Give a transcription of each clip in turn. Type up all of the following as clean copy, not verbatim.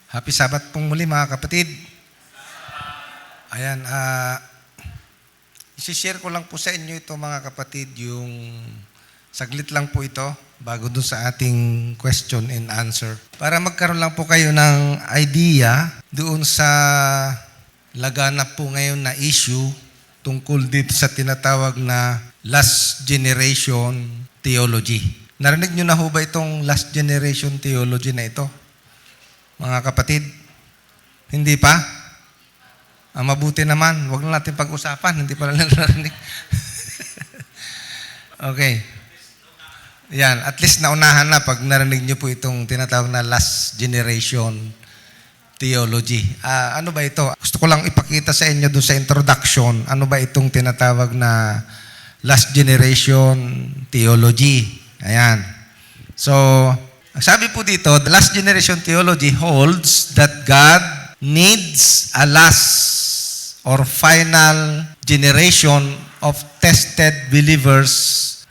Happy Sabbath pong muli mga kapatid. Ayan, isi-share ko lang po sa inyo ito mga kapatid, yung saglit lang po ito bago dun sa ating question and answer. Para magkaroon lang po kayo ng idea doon sa laganap po ngayon na issue tungkol dito sa tinatawag na last generation theology. Narinig nyo na ho ba itong last generation theology na ito? Mga kapatid, hindi pa? Mabuti naman, huwag na natin pag-usapan, hindi pa lang narinig. Okay. Yan, at least naunahan na pag narinig nyo po itong tinatawag na last generation theology. Ano ba ito? Gusto ko lang ipakita sa inyo doon sa introduction, ano ba itong tinatawag na last generation theology. Ayan. So, sabi po dito, the last generation theology holds that God needs a last or final generation of tested believers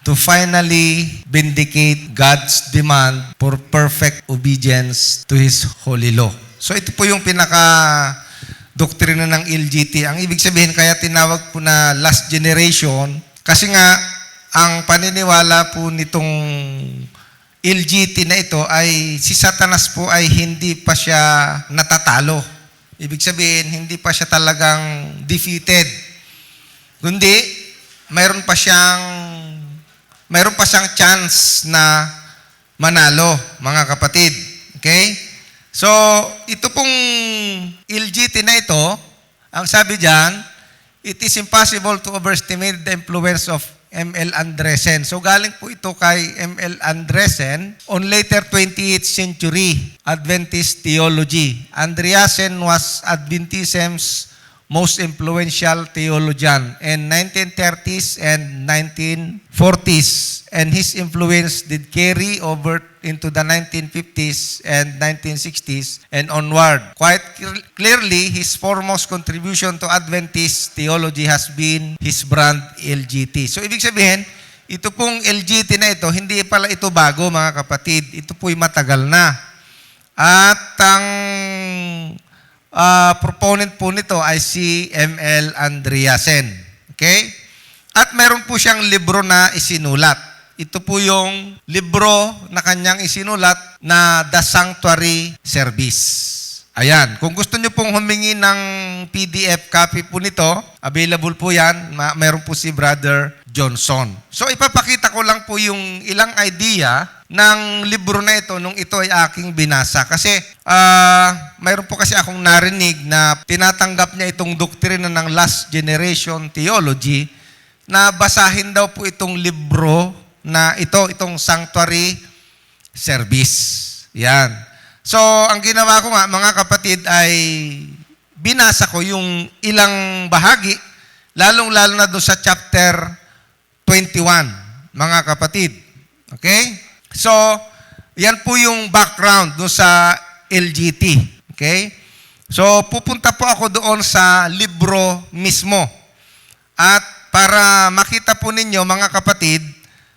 to finally vindicate God's demand for perfect obedience to His holy law. So ito po yung pinaka-doktrina ng LGT. Ang ibig sabihin, kaya tinawag po na last generation, kasi nga, ang paniniwala po nitong LGT na ito ay si Satanas po ay hindi pa siya natatalo. Ibig sabihin, hindi pa siya talagang defeated. Kundi, mayroon pa siyang chance na manalo, mga kapatid. Okay? So, ito pong LGT na ito, ang sabi diyan, it is impossible to overestimate the influence of M.L. Andresen. So galing po ito kay M.L. Andresen on later 28th century Adventist theology. Andreasen was Adventism's most influential theologian in 1930s and 1940s, and his influence did carry over into the 1950s and 1960s and onward. Quite clearly, his foremost contribution to Adventist theology has been his brand LGT. So ibig sabihin, ito pong LGT na ito, hindi pala ito bago mga kapatid. Ito po'y matagal na. At ang proponent po nito ay si M.L. Andreasen. Okay? At meron po siyang libro na isinulat. Ito po yung libro na kanyang isinulat na The Sanctuary Service. Ayan. Kung gusto nyo pong humingi ng PDF copy po nito, available po yan. Meron po si Brother Johnson. So ipapakita ko lang po yung ilang idea ng libro na ito nung ito ay aking binasa. Kasi mayroon po kasi akong narinig na tinatanggap niya itong doktrina ng last generation theology na basahin daw po itong libro na itong Sanctuary Service. Yan. So, ang ginawa ko nga, mga kapatid, ay binasa ko yung ilang bahagi, lalong-lalo na doon sa chapter 21, mga kapatid. Okay? So, yan po yung background doon sa LGT. Okay? So, pupunta po ako doon sa libro mismo. At para makita po ninyo, mga kapatid,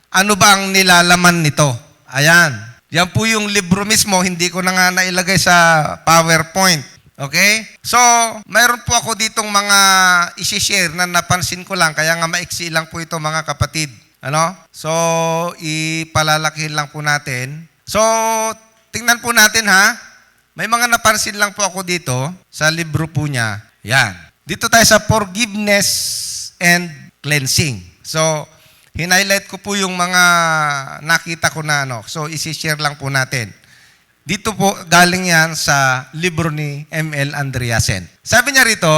ano ba ang nilalaman nito? Ayan. Yan po yung libro mismo, hindi ko na nga nailagay sa PowerPoint. Okay? So, mayroon po ako ditong mga isi-share na napansin ko lang, kaya nga maiksi lang po ito mga kapatid. Ano? So, ipalalakihin lang po natin. So, tingnan po natin ha. May mga napansin lang po ako dito sa libro po niya. Yan. Dito tayo sa forgiveness and cleansing. So, hinighlight ko po yung mga nakita ko na ano. So, isi-share lang po natin. Dito po, galing yan sa libro ni M.L. Andreasen. Sabi niya rito,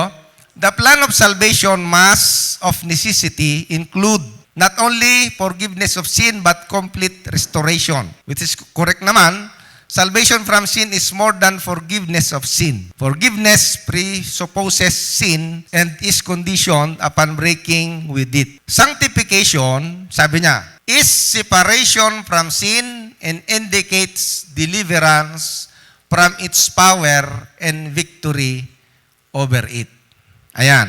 the plan of salvation must of necessity include not only forgiveness of sin but complete restoration. Which is correct naman. Salvation from sin is more than forgiveness of sin. Forgiveness presupposes sin and is conditioned upon breaking with it. Sanctification, sabi niya, is separation from sin and indicates deliverance from its power and victory over it. Ayan.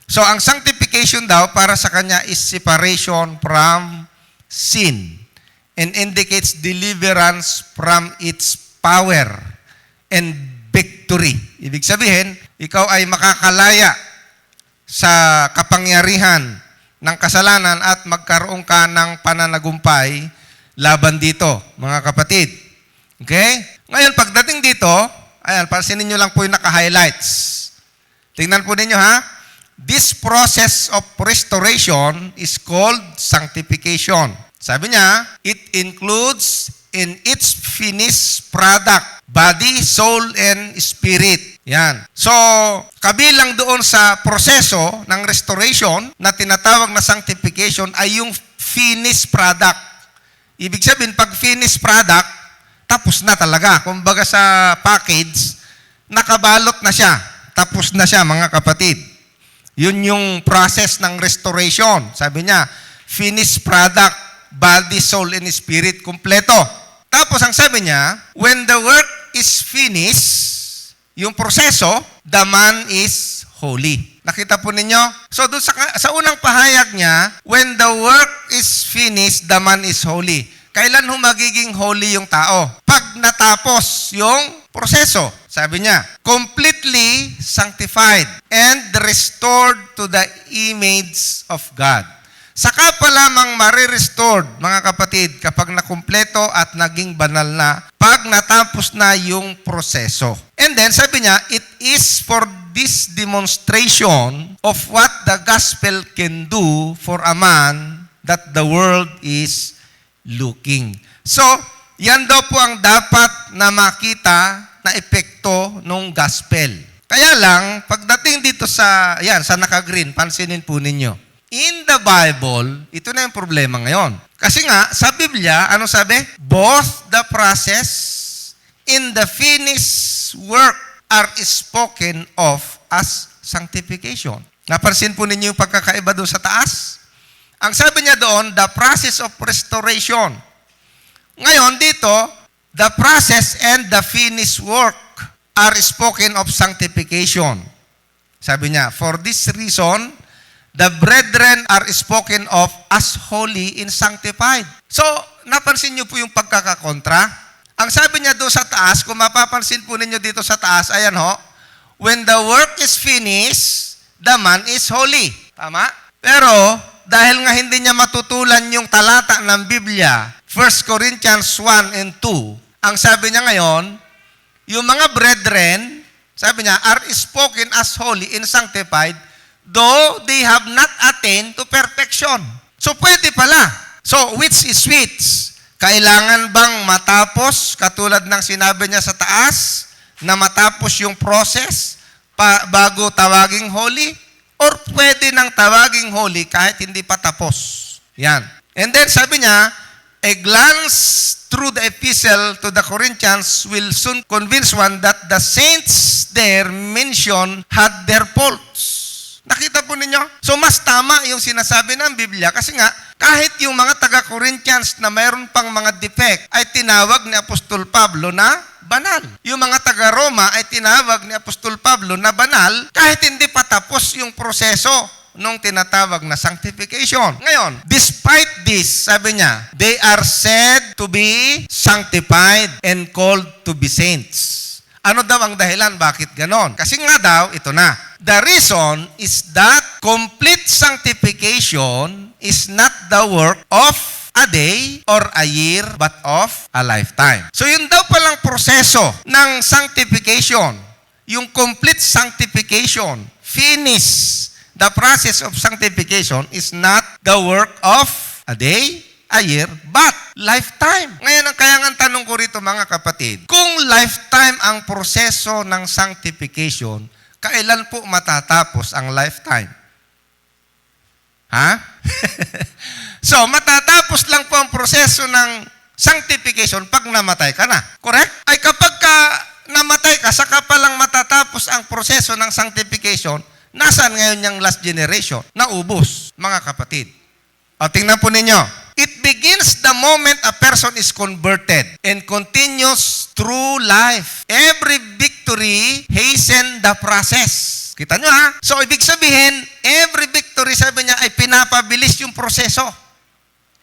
So, ang sanctification daw para sa kanya is separation from sin and indicates deliverance from its power and victory victory. Ibig sabihin, ikaw ay makakalaya sa kapangyarihan ng kasalanan at magkaroon ka ng pananagumpay laban dito, mga kapatid. Okay? Ngayon, pagdating dito, ayan, pansinin nyo lang po yung naka-highlights. Tingnan po ninyo ha. This process of restoration is called sanctification. Sabi niya, it includes in its finished product, body, soul, and spirit. Yan. So, kabilang doon sa proseso ng restoration na tinatawag na sanctification ay yung finished product. Ibig sabihin, pag finished product, tapos na talaga. Kumbaga sa package, nakabalot na siya. Tapos na siya, mga kapatid. Yun yung process ng restoration. Sabi niya, finished product, body, soul, and spirit, kumpleto. Tapos ang sabi niya, when the work is finished, yung proseso, the man is holy. Nakita po ninyo? So doon sa unang pahayag niya, when the work is finished, the man is holy. Kailan magiging holy yung tao? Pag natapos yung proseso. Sabi niya, completely sanctified and restored to the image of God. Saka pa lamang marirestored, mga kapatid, kapag nakumpleto at naging banal na, pag natapos na yung proseso. And then, sabi niya, it is for this demonstration of what the gospel can do for a man that the world is looking. So, yan daw po ang dapat na makita na epekto ng gospel. Kaya lang, pagdating dito sa naka-green, pansinin po ninyo. In the Bible, ito na yung problema ngayon. Kasi nga, sa Biblia, ano sabi? Both the process in the finished work are spoken of as sanctification. Napansin po ninyo yung pagkakaiba doon sa taas? Ang sabi niya doon, the process of restoration. Ngayon, dito, the process and the finished work are spoken of sanctification. Sabi niya, for this reason, the brethren are spoken of as holy and sanctified. So, napansin niyo po yung pagkakakontra? Ang sabi niya doon sa taas, kung mapapansin po ninyo dito sa taas, ayan ho, when the work is finished, the man is holy. Tama? Pero, dahil nga hindi niya matutulan yung talata ng Biblia, 1 Corinthians 1 and 2, ang sabi niya ngayon, yung mga brethren, sabi niya, are spoken as holy and sanctified, though they have not attained to perfection. So, pwede pala. So, which is which? Kailangan bang matapos, katulad ng sinabi niya sa taas, na matapos yung process bago tawaging holy? Or pwede nang tawaging holy kahit hindi pa tapos? Yan. And then, sabi niya, a glance through the epistle to the Corinthians will soon convince one that the saints there mentioned had their faults. Nakita po ninyo? So, mas tama yung sinasabi ng Biblia kasi nga, kahit yung mga taga-Corinthians na mayroon pang mga defect ay tinawag ni Apostol Pablo na banal. Yung mga taga-Roma ay tinawag ni Apostol Pablo na banal kahit hindi pa tapos yung proseso nung tinatawag na sanctification. Ngayon, despite this, sabi niya, they are said to be sanctified and called to be saints. Ano daw ang dahilan? Bakit ganon? Kasi nga daw, ito na. The reason is that complete sanctification is not the work of a day or a year, but of a lifetime. So yun daw palang proseso ng sanctification, yung complete sanctification, finish. The process of sanctification is not the work of a day, a year, but lifetime. Ngayon, ang kaya nga tanong ko rito, mga kapatid, kung lifetime ang proseso ng sanctification, kailan po matatapos ang lifetime? Ha? So, matatapos lang po ang proseso ng sanctification pag namatay ka na. Correct? Ay kapag namatay ka, saka palang matatapos ang proseso ng sanctification, nasaan ngayon yung last generation? Naubos, mga kapatid. O, tingnan po ninyo. It begins the moment a person is converted and continues through life. Every victory hasten the process. Kita nyo ha? So, ibig sabihin, every victory, sabi niya, ay pinapabilis yung proseso.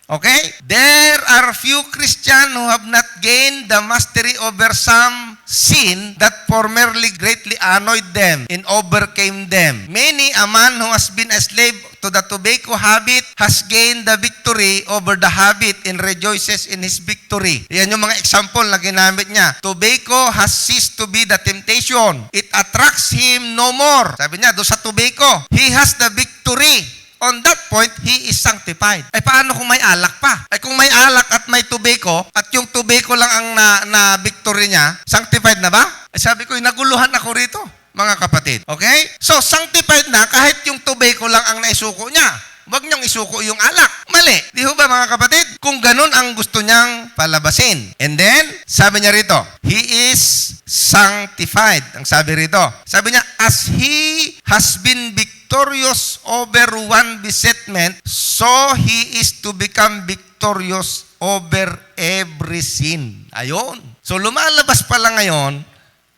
Okay? There are few Christians who have not gained the mastery over some sin that formerly greatly annoyed them and overcame them. Many a man who has been a slave to the tobacco habit has gained the victory over the habit and rejoices in his victory. Yan yung mga example na ginamit niya. Tobacco has ceased to be the temptation. It attracts him no more. Sabi niya, doon sa tobacco, he has the victory. On that point, he is sanctified. Ay paano kung may alak pa? Ay kung may alak at may tobacco, at yung tobacco lang ang na victory niya, sanctified na ba? Ay sabi ko, naguluhan ako rito, mga kapatid. Okay? So, sanctified na kahit yung tobacco lang ang naisuko niya. Huwag niyong isuko yung alak. Mali. Di ba mga kapatid? Kung ganun ang gusto niyang palabasin. And then, sabi niya rito, he is sanctified. Ang sabi rito, sabi niya, as he has been victorious over one besetment, so he is to become victorious over every sin. Ayun. So, lumalabas pala ngayon,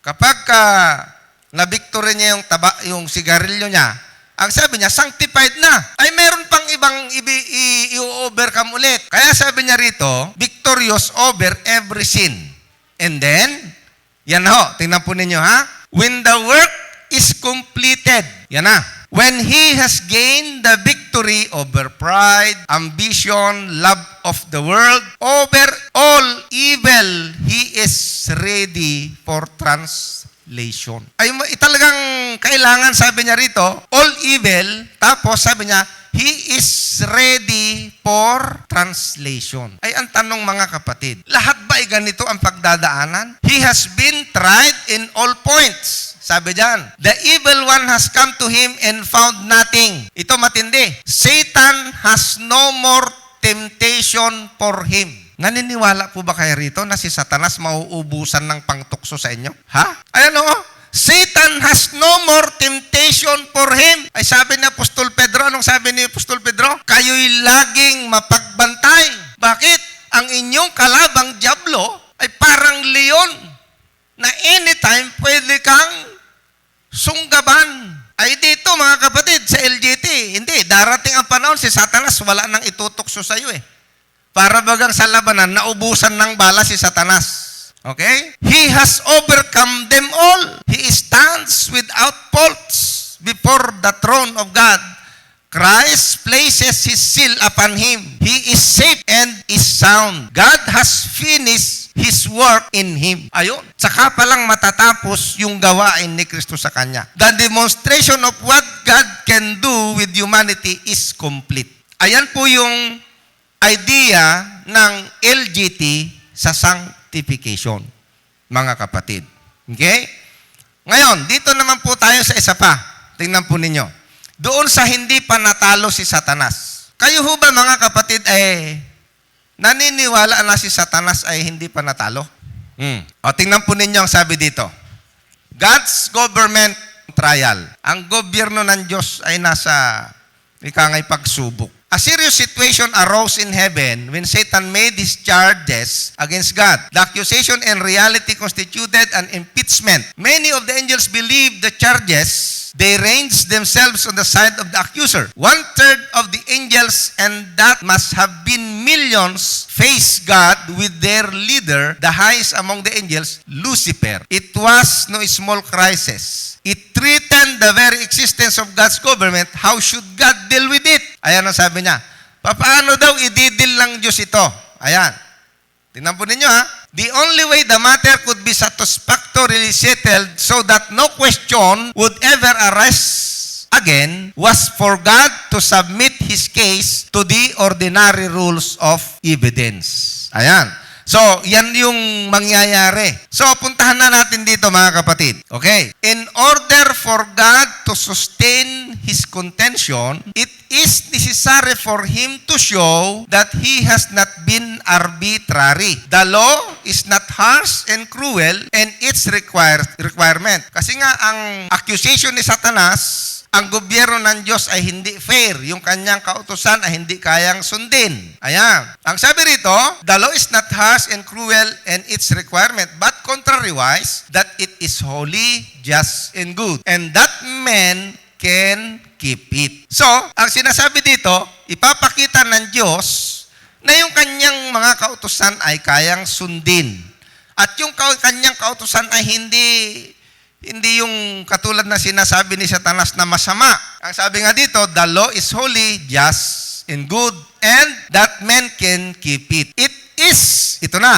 kapag na-victory niya yung sigarilyo niya, ang sabi niya, sanctified na. Ay, meron pang ibang i-overcome ulit. Kaya sabi niya rito, victorious over every sin. And then, yan ho, tingnan po ninyo ha. When the work is completed, yan na. When he has gained the victory over pride, ambition, love of the world, over all evil, he is ready for translation. Ay talagang kailangan, sabi niya rito, all evil, tapos sabi niya, he is ready for translation. Ay ang tanong mga kapatid, lahat ba ay ganito ang pagdadaanan? He has been tried in all points. Sabi diyan, the evil one has come to him and found nothing. Ito matindi. Satan has no more temptation for him. Naniniwala po ba kayo rito na si Satanas mauubusan ng pangtukso sa inyo? Ha? Ayan o, Satan has no more temptation for him. Ay sabi ni Apostol Pedro, anong sabi ni Apostol Pedro? Kayo'y laging mapagbantay. Bakit? Ang inyong kalabang dyablo ay parang leon na anytime pwede kang sunggaban. Ay dito mga kapatid, sa LGT, hindi, darating ang panahon, si Satanas wala nang itutukso sa iyo eh. Para bagang sa labanan, naubusan ng bala si Satanas. Okay? He has overcome them all. He stands without faults before the throne of God. Christ places His seal upon him. He is safe and is sound. God has finished His work in him. Ayun. Saka palang matatapos yung gawain ni Kristo sa kanya. The demonstration of what God can do with humanity is complete. Ayan po yung idea ng LGT sa sanctification, mga kapatid. Okay? Ngayon, dito naman po tayo sa isa pa. Tingnan po ninyo. Doon sa hindi pa natalo si Satanas. Kayo ho ba mga kapatid ay naniniwala na si Satanas ay hindi pa natalo? O tingnan po ninyo ang sabi dito. God's government trial. Ang gobyerno ng Diyos ay nasa ikangay pagsubok. A serious situation arose in heaven when Satan made his charges against God. The accusation in reality constituted an impeachment. Many of the angels believed the charges. They ranged themselves on the side of the accuser. 1/3 of the angels, and that must have been millions, faced God with their leader, the highest among the angels, Lucifer. It was no small crisis. It threatened the very existence of God's government. How should God deal with it? Ayan ang sabi niya. Paano daw ididil ng Diyos ito? Ayan. Tingnan po ninyo ha. The only way the matter could be satisfactorily settled so that no question would ever arise again was for God to submit His case to the ordinary rules of evidence. Ayan. So, yan yung mangyayari. So, puntahan na natin dito mga kapatid. Okay? In order for God to sustain His contention, it is necessary for Him to show that He has not been arbitrary. The law is not harsh and cruel and its requirement. Kasi nga, ang accusation ni Satanas, ang gobyerno ng Diyos ay hindi fair. Yung kanyang kautusan ay hindi kayang sundin. Ayan. Ang sabi rito, the law is not harsh and cruel and its requirement, but contrariwise, that it is holy, just, and good. And that man can keep it. So, ang sinasabi dito, ipapakita ng Diyos na yung kanyang mga kautusan ay kayang sundin. At yung kanyang kautusan ay hindi yung katulad na sinasabi ni Satanas na masama. Ang sabi nga dito, the law is holy, just, and good, and that man can keep it. It is, ito na,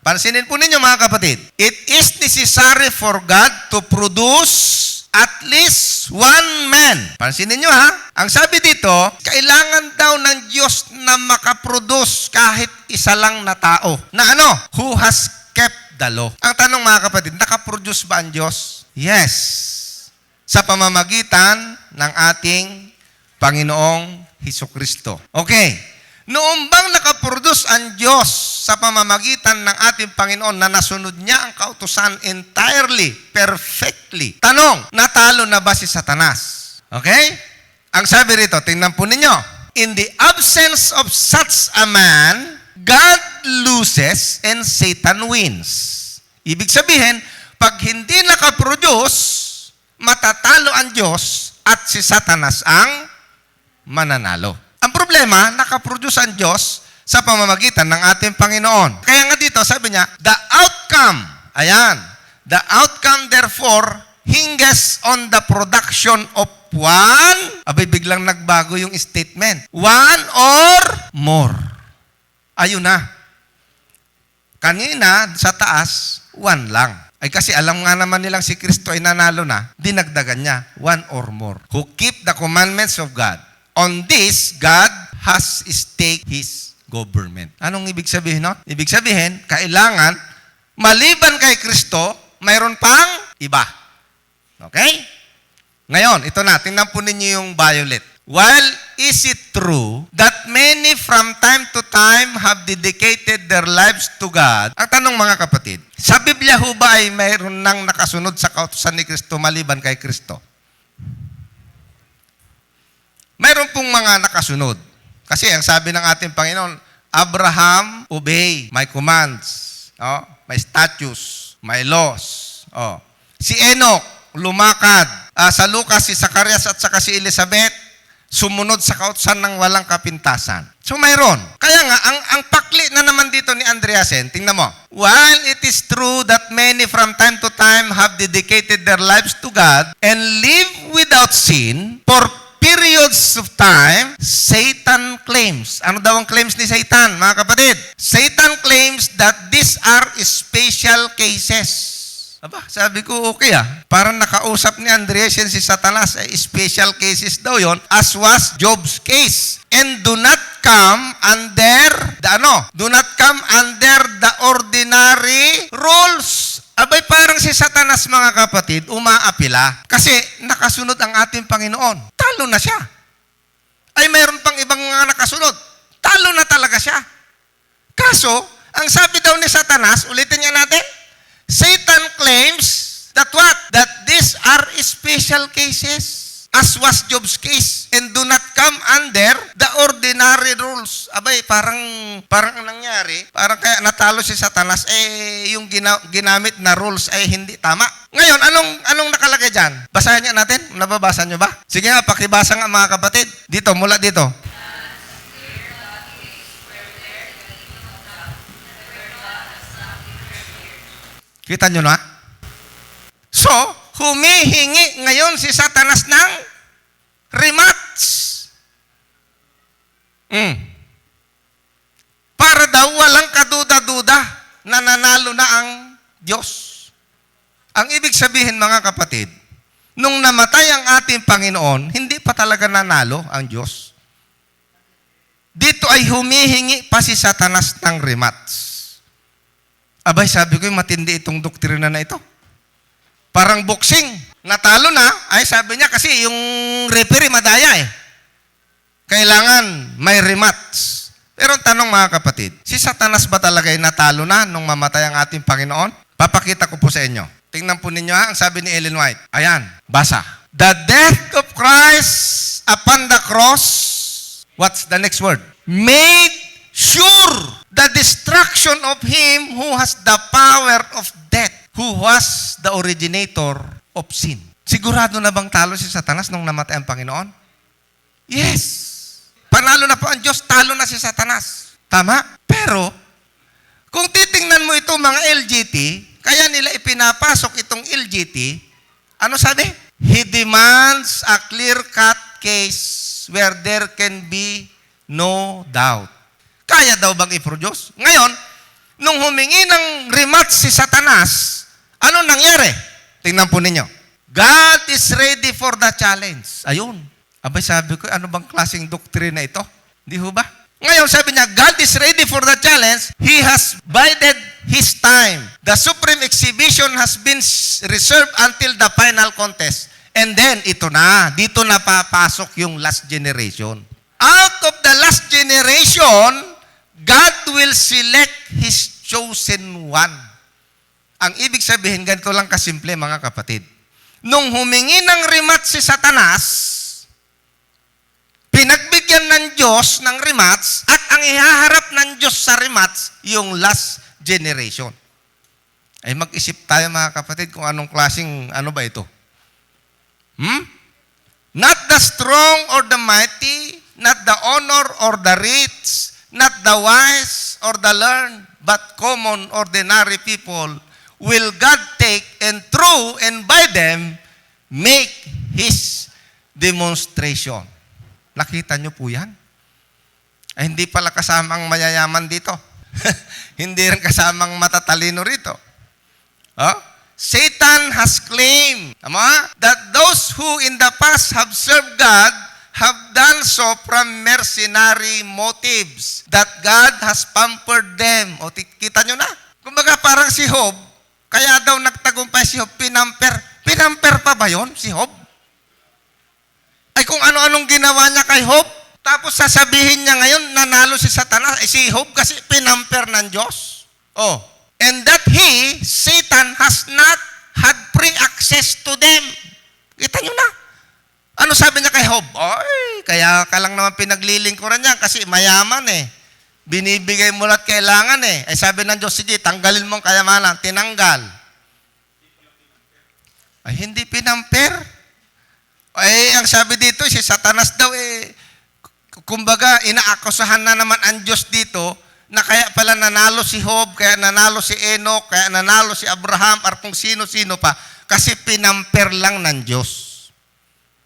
pansinin po ninyo mga kapatid, it is necessary for God to produce at least one man. Pansinin nyo ha, ang sabi dito, kailangan daw ng Diyos na makaproduce kahit isa lang na tao. Na ano? Who has kept the law. Ang tanong mga kapatid, nakaproduce ba ang Diyos? Yes. Sa pamamagitan ng ating Panginoong Hesukristo. Okay. Noong bang nakaproduce ang Diyos sa pamamagitan ng ating Panginoon na nasunod niya ang kautusan entirely, perfectly? Tanong, natalo na ba si Satanas? Okay? Ang sabi rito, tingnan po ninyo. In the absence of such a man, God loses and Satan wins. Ibig sabihin, pag hindi nakaproduce, matatalo ang Diyos at si Satanas ang mananalo. Ang problema, nakaproduce ang Diyos sa pamamagitan ng ating Panginoon. Kaya nga dito, sabi niya, the outcome, ayan, the outcome therefore hinges on the production of one, abay biglang nagbago yung statement, one or more. Ayun na. Kanina, sa taas, one lang. Ay kasi alam nga naman nilang si Kristo ay nanalo na, dinagdagan niya, one or more. Who keep the commandments of God. On this, God has staked His government. Anong ibig sabihin, no? Ibig sabihin, kailangan, maliban kay Kristo, mayroon pang iba. Okay? Ngayon, ito na, tingnan po ninyo yung violet. While is it true that many from time to time have dedicated their lives to God? Ang tanong mga kapatid, sa Biblia ho ba ay mayroon nang nakasunod sa kautusan ni Kristo maliban kay Kristo? Mayroon pong mga nakasunod. Kasi ang sabi ng ating Panginoon, Abraham, obey my commands, my statutes, my laws. Si Enoch, lumakad. Sa Lucas, si Zacarias at saka si Elizabeth, sumunod sa kautusan ng walang kapintasan. So mayroon. Kaya nga, ang pakli na naman dito ni Andreasen, tingnan mo, while it is true that many from time to time have dedicated their lives to God and live without sin, for periods of time, Satan claims. Ano daw ang claims ni Satan, mga kapatid? Satan claims that these are special cases. Aba, sabi ko, okay Parang nakausap ni Andres yan si Satanas, special cases daw yon, as was Job's case. And do not come under do not come under the ordinary rules. Abay, parang si Satanas, mga kapatid, umaapila. Kasi nakasunod ang ating Panginoon. Talo na siya. Ay, mayroon pang ibang mga nakasunod. Talo na talaga siya. Kaso, ang sabi daw ni Satanas, ulitin niya natin, Satan claims that what? That these are special cases, as was Job's case, and do not come under the ordinary rules. Abay, parang ang nangyari, parang kaya natalo si Satanas, yung ginamit na rules ay hindi tama. Ngayon, anong nakalagay dyan? Basahin niya natin. Nababasa niyo ba? Sige nga, pakibasa nga mga kapatid. Dito, mula dito. Kita nyo na? So, humihingi ngayon si Satanas ng rematch. Para daw walang kaduda-duda na nanalo na ang Diyos. Ang ibig sabihin, mga kapatid, nung namatay ang ating Panginoon, hindi pa talaga nanalo ang Diyos. Dito ay humihingi pa si Satanas ng rematch. Abay, sabi ko, matindi itong doktrina na ito. Parang boxing. Natalo na, ay sabi niya kasi yung referee madaya Kailangan may rematch. Pero ang tanong, mga kapatid, si Satanas ba talaga ay natalo na nung mamatay ang ating Panginoon? Papakita ko po sa inyo. Tingnan po ninyo ang sabi ni Ellen White. Ayan, basa. The death of Christ upon the cross, what's the next word? Made sure the destruction of him who has the power of death, who was the originator of sin. Sigurado na bang talo si Satanas nung namatay ang Panginoon? Yes. Panalo na po ang Diyos, talo na si Satanas. Tama? Pero, kung titingnan tingnan mo ito mga LGT, kaya nila ipinapasok itong LGT, ano sabi? He demands a clear-cut case where there can be no doubt. Kaya daw bang i-produce? Ngayon, nung humingi ng rematch si Satanas, ano nangyari? Tingnan po ninyo. God is ready for the challenge. Ayun. Abay, sabi ko, ano bang klaseng doktrina ito? Di ho ba? Ngayon, sabi niya, God is ready for the challenge. He has bided His time. The supreme exhibition has been reserved until the final contest. And then, ito na. Dito na papasok yung last generation. Out of the last generation, God will select His chosen one. Ang ibig sabihin, ganito lang kasimple, mga kapatid. Nung humingi ng rematch si Satanas, pinagbigyan ng Diyos ng rematch at ang ihaharap ng Diyos sa rematch, yung last generation. Ay mag-isip tayo mga kapatid kung anong klaseng, ano ba ito? Not the strong or the mighty, not the honor or the rich, not the wise or the learned, but common ordinary people will God take and through and by them make His demonstration. Nakita nyo po yan? Ay, hindi pala kasamang mayayaman dito. Hindi rin kasamang matatalino rito. Oh? Satan has claimed that those who in the past have served God have done so from mercenary motives, that God has pampered them. O, kita nyo na? Kumbaga parang si Job, kaya daw nagtagumpay si Job, pinamper. Pinamper pa ba yon si Job? Ay kung ano-anong ginawa niya kay Job, tapos sasabihin niya ngayon, nanalo si Satanas. Eh, si Job kasi pinamper ng Diyos. Oh. And that he, Satan, has not had free access to them. Kita nyo na. Ano sabi niya kay Job? Ay, kaya ka lang naman pinaglilingkuran niya kasi mayaman eh. Binibigay mo lahat kailangan eh. Ay sabi ng Diyos, sige, tanggalin mo ang kayamanan. Tinanggal. Ay, hindi pinamper. Ay, ang sabi dito, si Satanas daw eh, kumbaga, inaakusahan na naman ang Diyos dito na kaya pala nanalo si Job, kaya nanalo si Enoch, kaya nanalo si Abraham, at kung sino-sino pa, kasi pinamper lang ng Diyos.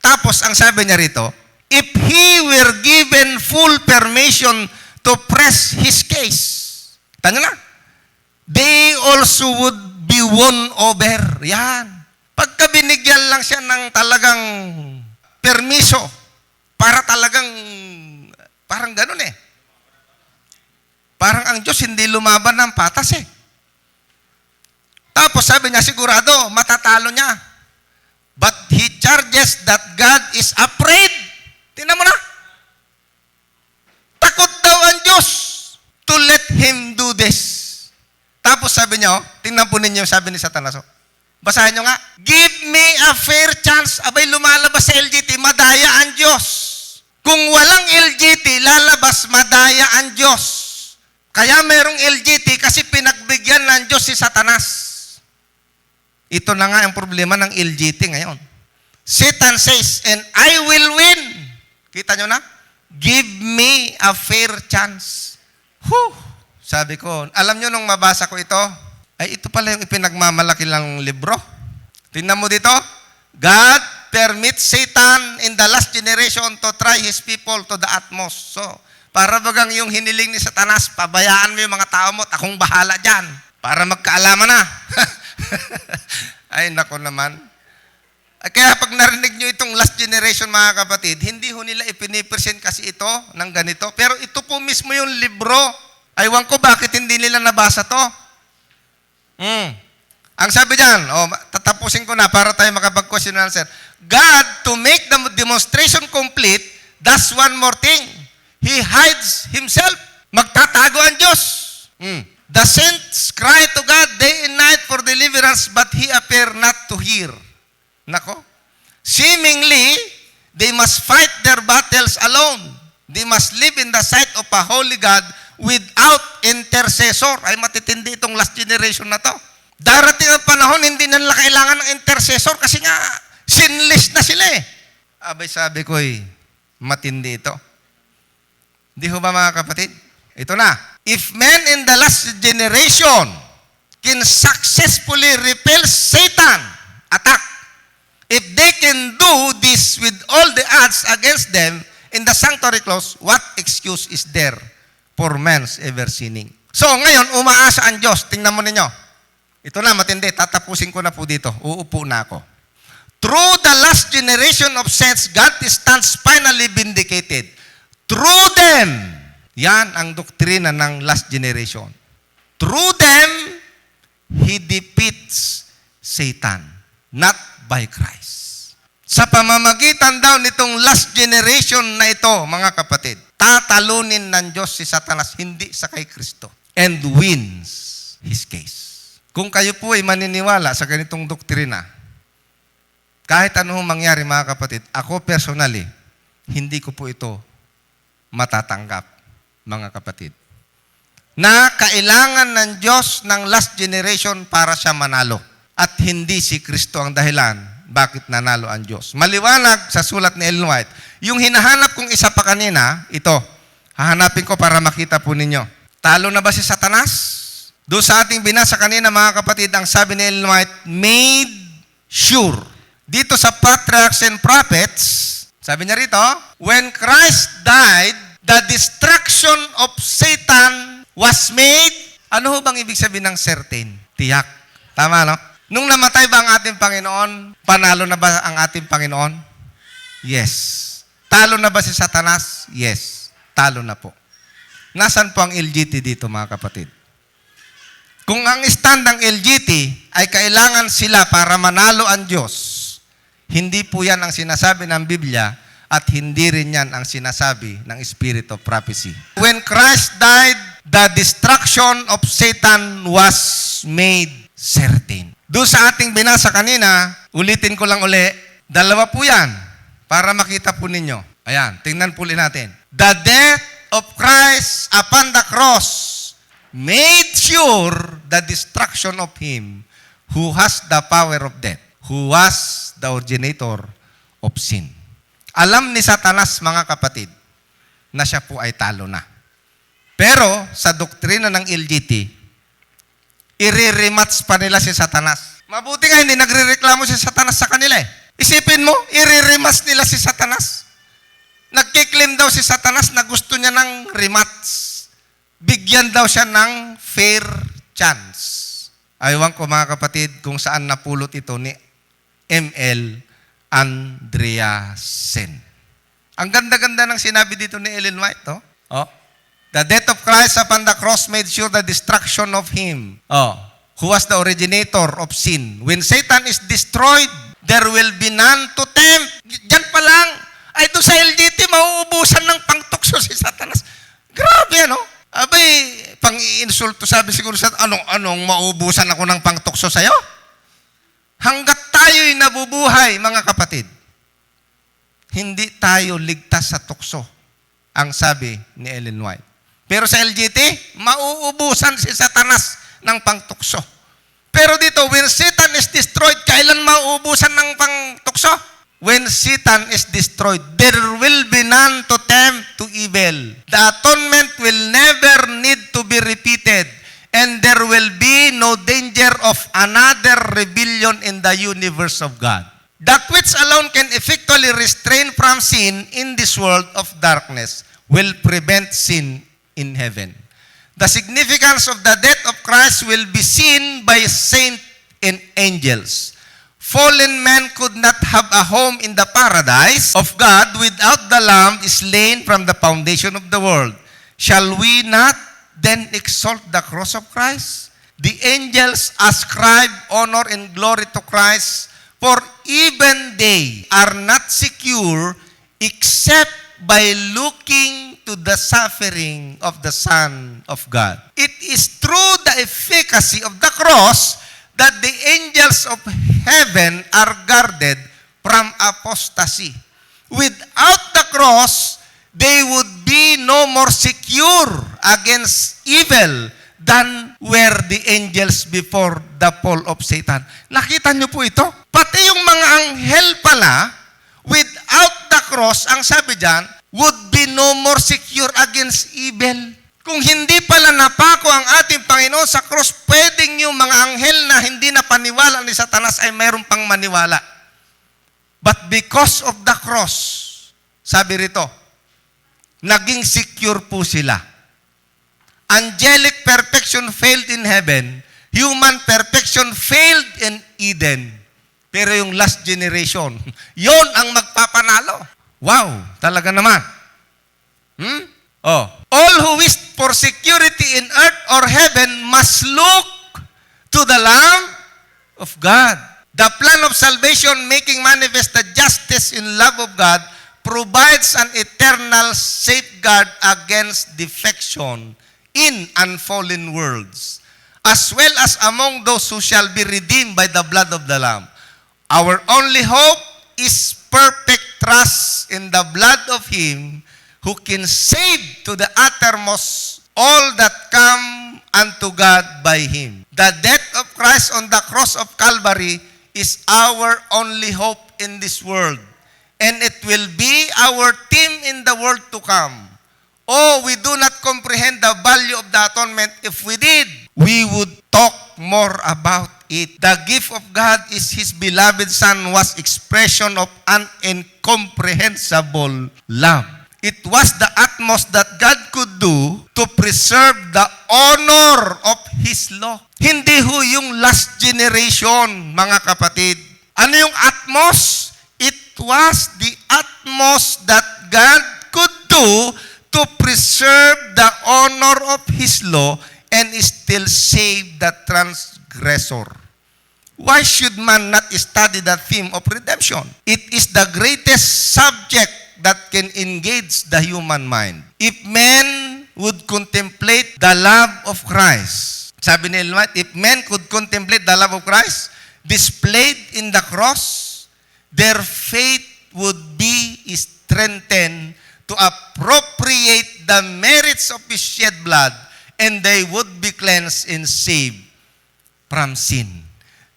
Tapos, ang sabi niya rito, if he were given full permission to press his case, tanya na, they also would be won over. Yan. Pagka binigyan lang siya ng talagang permiso, para talagang, parang ganun eh. Parang ang Diyos hindi lumaban ng patas eh. Tapos sabi niya, sigurado, matatalo niya. But he charges that God is afraid. Tingnan mo na. Takot daw ang Diyos to let him do this. Tapos sabi niya, tingnan po ninyo, sabi ni Satanas. Basahin nyo nga, give me a fair chance. Abay, lumalabas sa LGT, madaya ang Diyos. Kung walang LGT, lalabas, madaya ang Diyos. Kaya merong LGT kasi pinagbigyan ng Diyos si Satanas. Ito na nga ang problema ng LGT ngayon. Satan says, and I will win. Kita nyo na? Give me a fair chance. Whew! Sabi ko, alam nyo nung mabasa ko ito, ay ito pala yung ipinagmamalaki lang libro. Tingnan mo dito, God permits Satan in the last generation to try his people to the utmost. So, para bagang yung hiniling ni Satanas, pabayaan mo yung mga tao mo, akong bahala dyan. Para magkaalaman na. Ay, nako naman. Kaya pag narinig nyo itong last generation, mga kapatid, hindi ho nila ipinipresent kasi ito ng ganito. Pero ito po mismo yung libro. Aywan ko bakit hindi nila nabasa to. Ang sabi dyan, tatapusin ko na para tayo makapag-question and answer. God, to make the demonstration complete, does one more thing. He hides himself. Magtatago ang Diyos. The saints cry to God day and night for deliverance, but He appear not to hear. Nako. Seemingly, they must fight their battles alone. They must live in the sight of a holy God without intercessor. Ay matitindi itong last generation na to. Darating ang panahon, hindi na nila kailangan ng intercessor kasi nga, sinless na sila eh. Abay sabi ko matindi ito. Di ho ba mga kapatid? Ito na. If men in the last generation can successfully repel Satan attack, if they can do this with all the odds against them in the sanctuary close, what excuse is there for man's ever sinning? So ngayon, umaasa ang Diyos. Tingnan mo ninyo. Ito na, matindi. Tatapusin ko na po dito. Uupo na ako. Through the last generation of saints, God stands finally vindicated. Through them, yan ang doktrina ng last generation. Through them, He defeats Satan, not by Christ. Sa pamamagitan daw nitong last generation na ito, mga kapatid, tatalunin ng Diyos si Satanas, hindi sa kay Kristo, and wins His case. Kung kayo po ay maniniwala sa ganitong doktrina, kahit anong mangyari, mga kapatid, ako personally, hindi ko po ito matatanggap, mga kapatid, na kailangan ng Diyos ng last generation para siya manalo. At hindi si Kristo ang dahilan bakit nanalo ang Diyos. Maliwanag sa sulat ni Ellen White. Yung hinahanap kong isa pa kanina, ito. Hahanapin ko para makita po ninyo. Talo na ba si Satanas? Doon sa ating binasa kanina, mga kapatid, ang sabi ni Ellen White, made sure. Dito sa Patriarchs and Prophets, sabi niya rito, when Christ died, the destruction of Satan was made. Ano ho bang ibig sabihin ng certain? Tiyak. Tama, no? Nung namatay ba ang ating Panginoon, panalo na ba ang ating Panginoon? Yes. Talo na ba si Satanas? Yes. Talo na po. Nasaan po ang LGT dito, mga kapatid? Kung ang stand ng LGT ay kailangan sila para manalo ang Diyos, hindi po yan ang sinasabi ng Biblia at hindi rin yan ang sinasabi ng Spirit of Prophecy. When Christ died, the destruction of Satan was made certain. Doon sa ating binasa kanina, ulitin ko lang uli, dalawa po yan para makita po ninyo. Ayan, tingnan po ulit natin. The death of Christ upon the cross made sure the destruction of Him who has the power of death, who was the originator of sin. Alam ni Satanas, mga kapatid, na siya po ay talo na. Pero sa doktrina ng LGT, i-rematch pa nila si Satanas. Mabuti nga hindi nagre-reklamo si Satanas sa kanila eh. Isipin mo, i-rematch nila si Satanas. Nagkiklaim daw si Satanas na gusto niya ng rematch. Bigyan daw siya ng fair chance. Aywan ko, mga kapatid, kung saan napulot ito ni M.L. Andreasen. Ang ganda-ganda ng sinabi dito ni Ellen White, oh. The death of Christ upon the cross made sure the destruction of Him, who was the originator of sin. When Satan is destroyed, there will be none to tempt. Diyan pa lang, ay doon sa LGT, mauubusan ng pangtukso si Satanas. Grabe, ano? Abay, pang-iinsulto, sabi siguro sa anong mauubusan ako ng pangtukso sa'yo? Hanggat tayo'y nabubuhay, mga kapatid, hindi tayo ligtas sa tukso, ang sabi ni Ellen White. Pero sa LGT, mauubusan si Satanas ng pangtukso. Pero dito, when Satan is destroyed, kailan mauubusan ng pangtukso? When Satan is destroyed, there will be none to tempt to evil. The atonement will never need to be repeated, and there will be no danger of another rebellion in the universe of God. That which alone can effectively restrain from sin in this world of darkness will prevent sin in heaven. The significance of the death of Christ will be seen by saints and angels. Fallen man could not have a home in the paradise of God without the Lamb slain from the foundation of the world. Shall we not then exalt the cross of Christ? The angels ascribe honor and glory to Christ, for even they are not secure except by looking to the suffering of the Son of God. It is through the efficacy of the cross that the angels of heaven are guarded from apostasy. Without the cross, they would be no more secure against evil than were the angels before the fall of Satan. Nakita niyo po ito? Pati yung mga anghel pala, without the cross, ang sabi dyan, would be no more secure against evil. Kung hindi pala napako ang ating Panginoon sa cross, pwedeng yung mga anghel na hindi na paniwala ni Satanas ay mayroon pang maniwala. But because of the cross, sabi rito, naging secure po sila. Angelic perfection failed in heaven. Human perfection failed in Eden. Pero yung last generation, yon ang magpapanalo. Wow, talaga naman. All who wish for security in earth or heaven must look to the Lamb of God. The plan of salvation, making manifest the justice and love of God, provides an eternal safeguard against defection in unfallen worlds, as well as among those who shall be redeemed by the blood of the Lamb. Our only hope is perfect trust in the blood of Him who can save to the uttermost all that come unto God by Him. The death of Christ on the cross of Calvary is our only hope in this world, and it will be our theme in the world to come. Oh, we do not comprehend the value of the atonement. If we did, we would talk more about it. The gift of God is His beloved Son was expression of an incomprehensible love. It was the utmost that God could do to preserve the honor of His law. Hindi ho yung last generation, mga kapatid. Ano yung utmost? It was the utmost that God could do to preserve the honor of His law and still save the transgressor. Why should man not study the theme of redemption? It is the greatest subject that can engage the human mind. If men would contemplate the love of Christ, sabi ni Ellen White, if men could contemplate the love of Christ displayed in the cross, their faith would be strengthened to appropriate the merits of His shed blood, and they would be cleansed and saved from sin.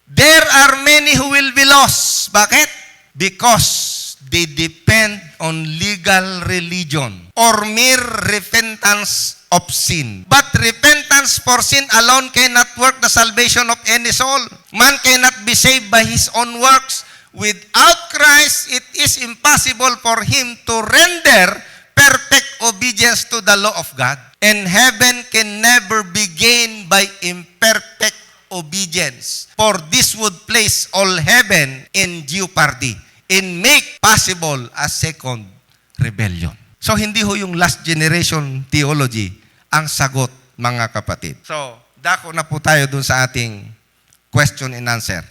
There are many who will be lost. Bakit? Because they depend on legal religion or mere repentance of sin. But repentance for sin alone cannot work the salvation of any soul. Man cannot be saved by his own works. Without Christ, it is impossible for him to render perfect obedience to the law of God. And heaven can never be gained by imperfect obedience. For this would place all heaven in jeopardy and make possible a second rebellion. So, hindi ho yung last generation theology ang sagot, mga kapatid. So, dako na po tayo dun sa ating question and answer.